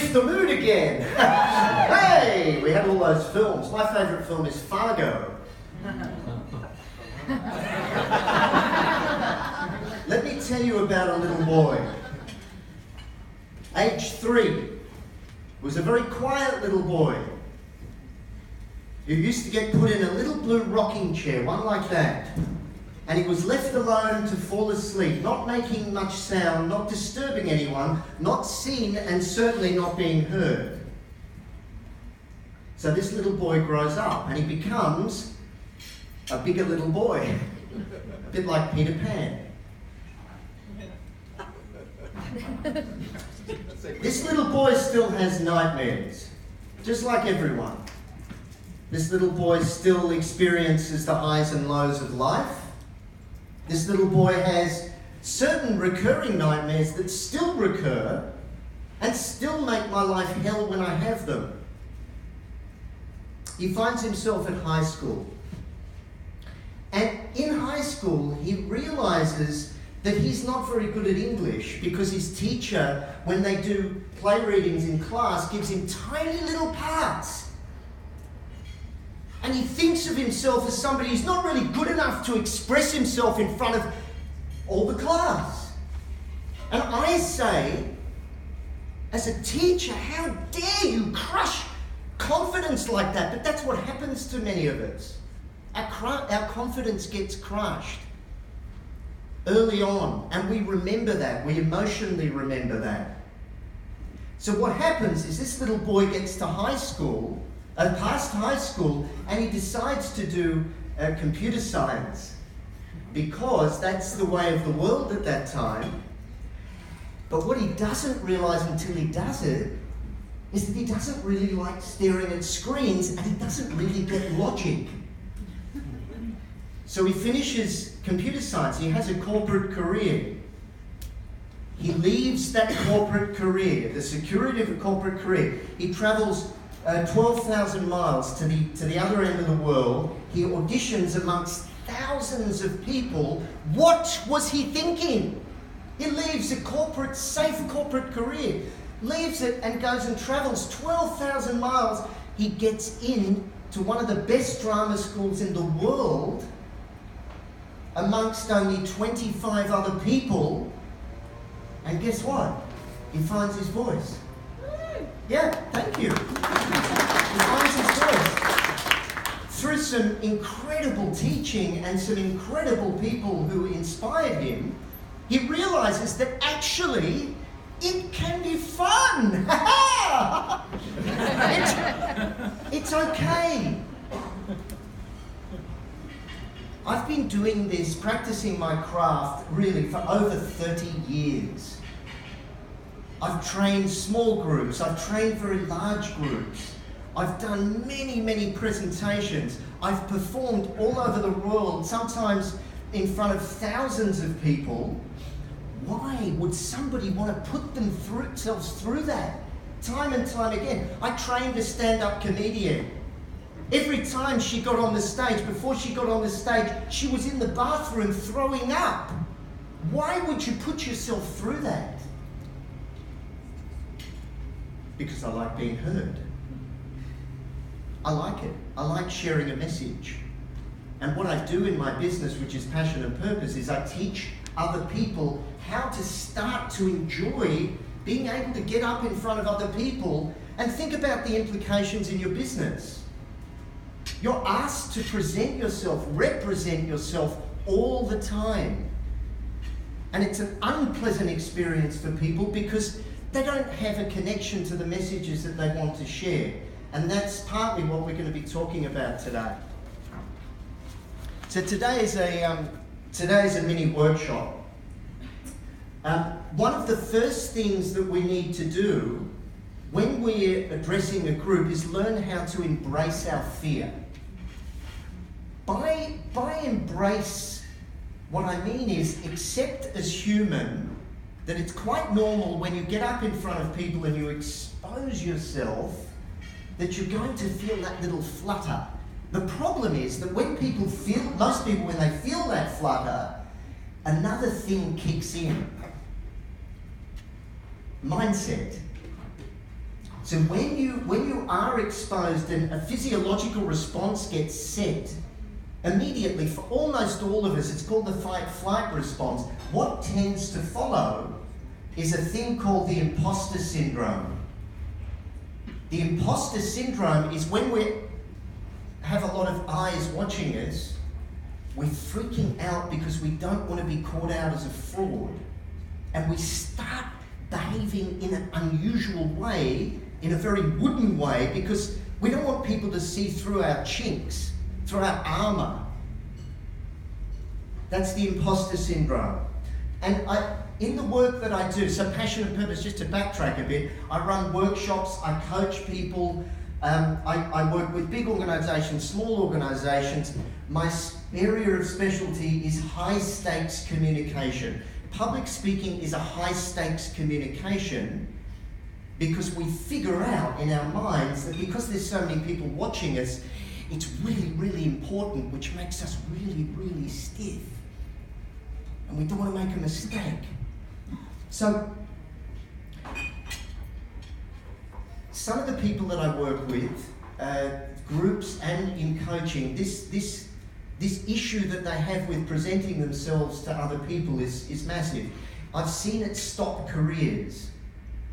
lift the mood again. Hey, we had all those films. My favourite film is Fargo. Let me tell you about a little boy. Age 3. Was a very quiet little boy who used to get put in a little blue rocking chair, one like that. And he was left alone to fall asleep, not making much sound, not disturbing anyone, not seen, and certainly not being heard. So this little boy grows up and he becomes a bigger little boy, a bit like Peter Pan. This little boy still has nightmares, just like everyone. This little boy still experiences the highs and lows of life. This little boy has certain recurring nightmares that still recur and still make my life hell when I have them. He finds himself at high school. And in high school, he realizes that he's not very good at English because his teacher, when they do play readings in class, gives him tiny little parts. And he thinks of himself as somebody who's not really good enough to express himself in front of all the class. And I say, as a teacher, how dare you crush confidence like that? But that's what happens to many of us. Our confidence gets crushed early on, and we remember that. We emotionally remember that. So what happens is this little boy gets to high school, past high school, and he decides to do computer science because that's the way of the world at that time. But what he doesn't realize until he does it is that he doesn't really like staring at screens and he doesn't really get logic. So he finishes computer science. He has a corporate career. He leaves that corporate career, the security of a corporate career. He travels 12,000 miles to the other end of the world. He auditions amongst thousands of people. What was he thinking? He leaves a safe corporate career, leaves it and goes and travels 12,000 miles. He gets in to one of the best drama schools in the world amongst only 25 other people. And guess what? He finds his voice. Yeah, thank you. He finds his voice through some incredible teaching and some incredible people who inspired him. He realizes that actually it can be fun. It's okay. I've been doing this, practicing my craft, really for over 30 years. I've trained small groups, I've trained very large groups. I've done many, many presentations. I've performed all over the world, sometimes in front of thousands of people. Why would somebody want to put themselves through that? Time and time again. I trained a stand-up comedian. Every time she got on the stage, before she got on the stage, she was in the bathroom throwing up. Why would you put yourself through that? Because I like being heard. I like it. I like sharing a message. And what I do in my business, which is Passion and Purpose, is I teach other people how to start to enjoy being able to get up in front of other people and think about the implications in your business. You're asked to present yourself, represent yourself all the time. And it's an unpleasant experience for people because they don't have a connection to the messages that they want to share. And that's partly what we're going to be talking about today. So today is a mini workshop. One of the first things that we need to do when we're addressing a group is learn how to embrace our fear. By embrace, what I mean is accept as human that it's quite normal when you get up in front of people and you expose yourself that you're going to feel that little flutter. The problem is that when most people, when they feel that flutter, another thing kicks in. Mindset. So when you are exposed and a physiological response gets set, immediately for almost all of us, it's called the fight-flight response. What tends to follow is a thing called the imposter syndrome. The imposter syndrome is when we have a lot of eyes watching us, we're freaking out because we don't want to be caught out as a fraud. And we start behaving in an unusual way, in a very wooden way, because we don't want people to see through our chinks, through our armour. That's the imposter syndrome. And in the work that I do, so passion and purpose, just to backtrack a bit, I run workshops, I coach people, I work with big organisations, small organisations. My area of specialty is high stakes communication. Public speaking is a high stakes communication because we figure out in our minds that because there's so many people watching us, it's really, really important, which makes us really, really stiff. And we don't want to make a mistake. So, some of the people that I work with, groups and in coaching, this issue that they have with presenting themselves to other people is massive. I've seen it stop careers.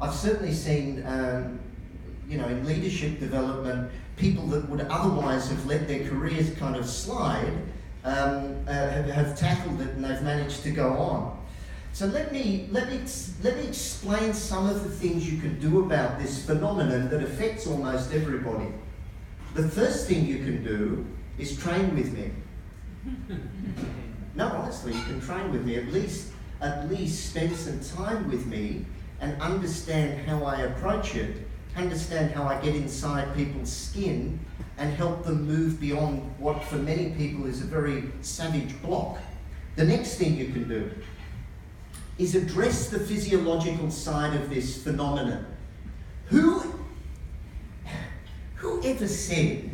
I've certainly seen, in leadership development, people that would otherwise have let their careers kind of slide, have tackled it and they've managed to go on. So let me explain some of the things you can do about this phenomenon that affects almost everybody. The first thing you can do is train with me. No, honestly, you can train with me. At least spend some time with me and understand how I approach it, understand how I get inside people's skin and help them move beyond what for many people is a very savage block. The next thing you can do is address the physiological side of this phenomenon. Who ever said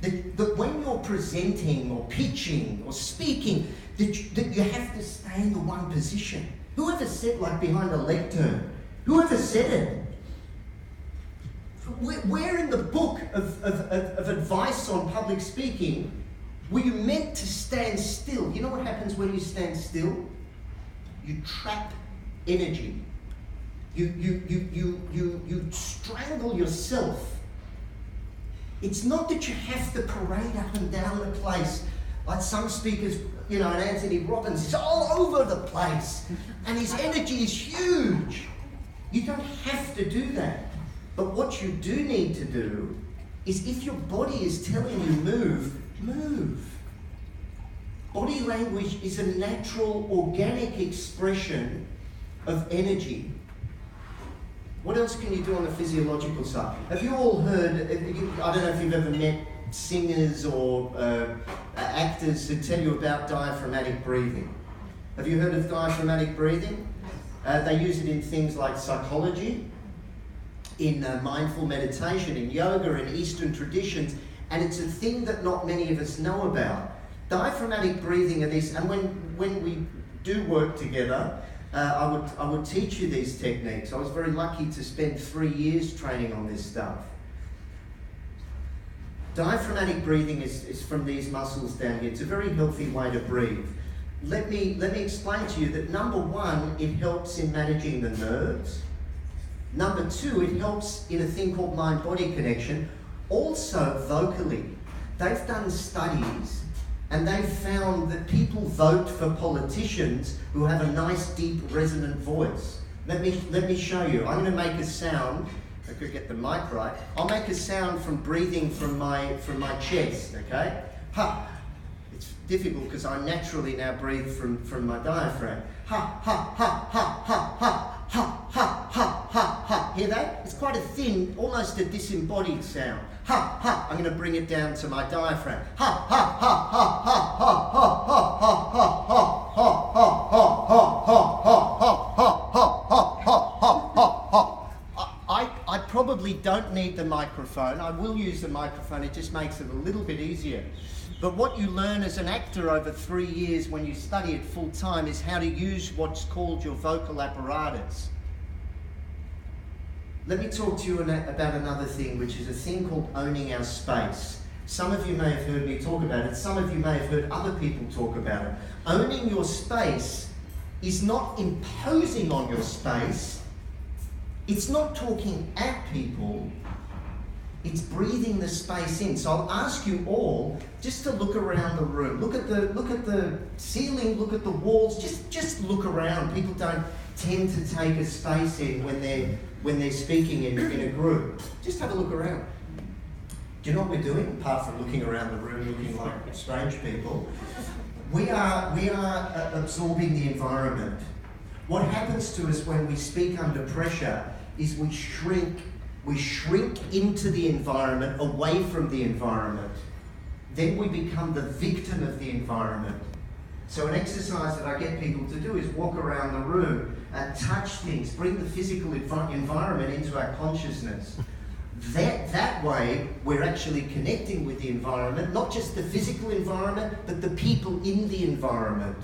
that when you're presenting or pitching or speaking, that you have to stay in the one position? Whoever said, like behind a lectern? Whoever said it? Where in the book of advice on public speaking were you meant to stand still? You know what happens when you stand still? You trap energy. You strangle yourself. It's not that you have to parade up and down the place like some speakers, and Anthony Robbins is all over the place and his energy is huge. You don't have to do that. But what you do need to do is, if your body is telling you move. Body language is a natural, organic expression of energy. What else can you do on the physiological side? Have you all heard, I don't know if you've ever met singers or actors who tell you about diaphragmatic breathing. Have you heard of diaphragmatic breathing? They use it in things like psychology, in mindful meditation, in yoga, in Eastern traditions, and it's a thing that not many of us know about. Diaphragmatic breathing are these, and when we do work together, I would teach you these techniques. I was very lucky to spend 3 years training on this stuff. Diaphragmatic breathing is from these muscles down here. It's a very healthy way to breathe. Let me explain to you that number one, it helps in managing the nerves. Number two, it helps in a thing called mind-body connection. Also vocally. They've done studies and they've found that people vote for politicians who have a nice, deep, resonant voice. Let me show you. I'm going to make a sound. I could get the mic right. I'll make a sound from breathing from my chest, okay? Ha! It's difficult because I naturally now breathe from my diaphragm. Ha, ha, ha, ha, ha, ha. Ha, ha, ha, ha, ha. Hear that? It's quite a thin, almost a disembodied sound. Ha, ha. I'm going to bring it down to my diaphragm. Ha, ha, ha, ha, ha, ha, ha, ha, ha, ha, ha, ha, ha, ha, ha, ha, ha, ha. I probably don't need the microphone. I will use the microphone. It just makes it a little bit easier. But what you learn as an actor over 3 years when you study it full time is how to use what's called your vocal apparatus. let me talk to you about another thing, which is a thing called owning our space. Some of you may have heard me talk about it. Some of you may have heard other people talk about it. Owning your space is not imposing on your space. It's not talking at people. It's breathing the space in. So I'll ask you all just to look around the room. Look at the ceiling. Look at the walls. Just look around. People don't tend to take a space in when they're speaking in a group. Just have a look around. Do you know what we're doing? Apart from looking around the room, looking like strange people, we are absorbing the environment. What happens to us when we speak under pressure is we shrink into the environment, away from the environment. Then we become the victim of the environment. So an exercise that I get people to do is walk around the room and touch things, bring the physical environment into our consciousness. That way, we're actually connecting with the environment, not just the physical environment, but the people in the environment.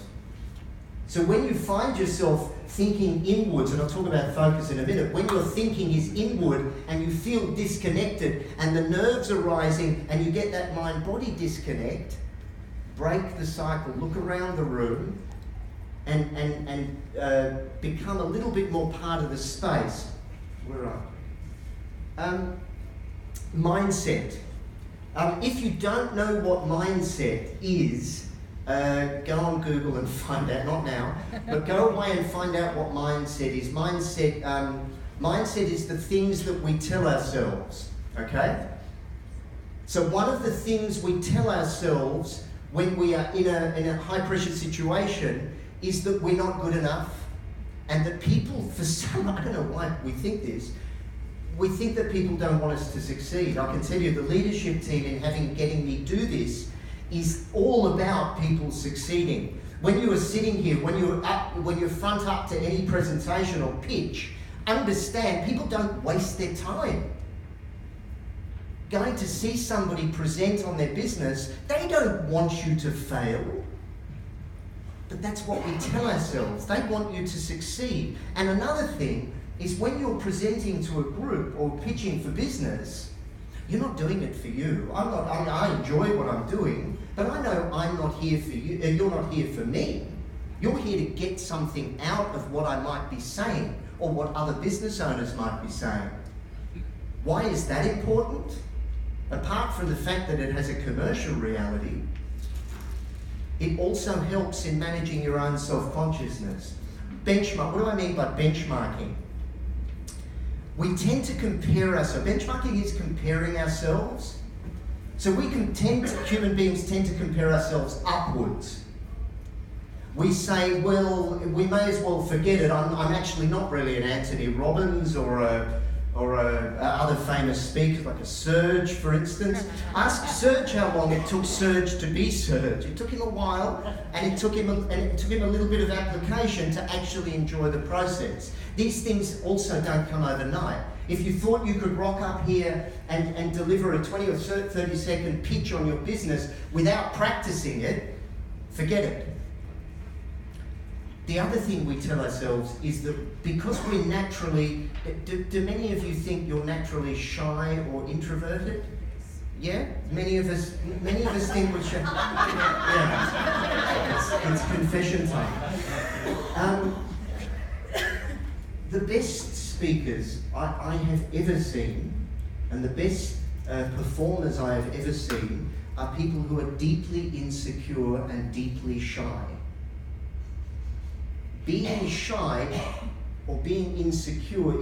So when you find yourself thinking inwards, and I'll talk about focus in a minute, when your thinking is inward and you feel disconnected and the nerves are rising and you get that mind-body disconnect, break the cycle, look around the room and become a little bit more part of the space. Where are we? Mindset. If you don't know what mindset is, go on Google and find out, not now, but go away and find out what mindset is. Mindset is the things that we tell ourselves, okay? So one of the things we tell ourselves when we are in a high pressure situation is that we're not good enough, and that people, for some, I don't know why we think this, we think that people don't want us to succeed. I can tell you the leadership team in getting me do this is all about people succeeding. When you are sitting here, when you're front up to any presentation or pitch, understand people don't waste their time. Going to see somebody present on their business, they don't want you to fail. But that's what we tell ourselves. They want you to succeed. And another thing is when you're presenting to a group or pitching for business, you're not doing it for you. I enjoy what I'm doing, but I know I'm not here for you, and you're not here for me. You're here to get something out of what I might be saying or what other business owners might be saying. Why is that important? Apart from the fact that it has a commercial reality, it also helps in managing your own self-consciousness. Benchmark, what do I mean by benchmarking? We tend to compare ourselves. Benchmarking is comparing ourselves. So human beings tend to compare ourselves upwards. We say, well, we may as well forget it. I'm actually not really an Anthony Robbins or other famous speakers like a Serge, for instance. Ask Serge how long it took Serge to be Serge. It took him a while, and it took him a little bit of application to actually enjoy the process. These things also don't come overnight. If you thought you could rock up here and deliver a 20 or 30 second pitch on your business without practicing it, forget it. The other thing we tell ourselves is that because we're naturally, do many of you think you're naturally shy or introverted? Yeah? Many of us think we're shy. Yeah. It's confession time. The best speakers I have ever seen, and the best performers I have ever seen, are people who are deeply insecure and deeply shy. Being shy or being insecure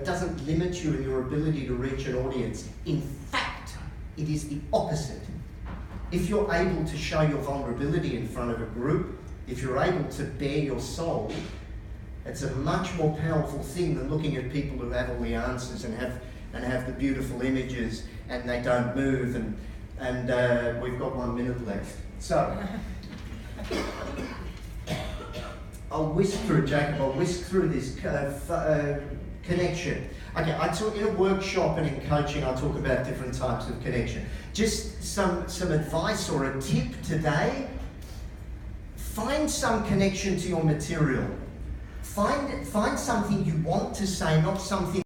doesn't limit you in your ability to reach an audience. In fact, it is the opposite. If you're able to show your vulnerability in front of a group, if you're able to bare your soul, it's a much more powerful thing than looking at people who have all the answers and have the beautiful images and they don't move and we've got 1 minute left. So I'll whisk through, Jacob, this connection. Okay, I talk in a workshop and in coaching, I talk about different types of connection. Just some advice or a tip today. Find some connection to your material. find something you want to say, not something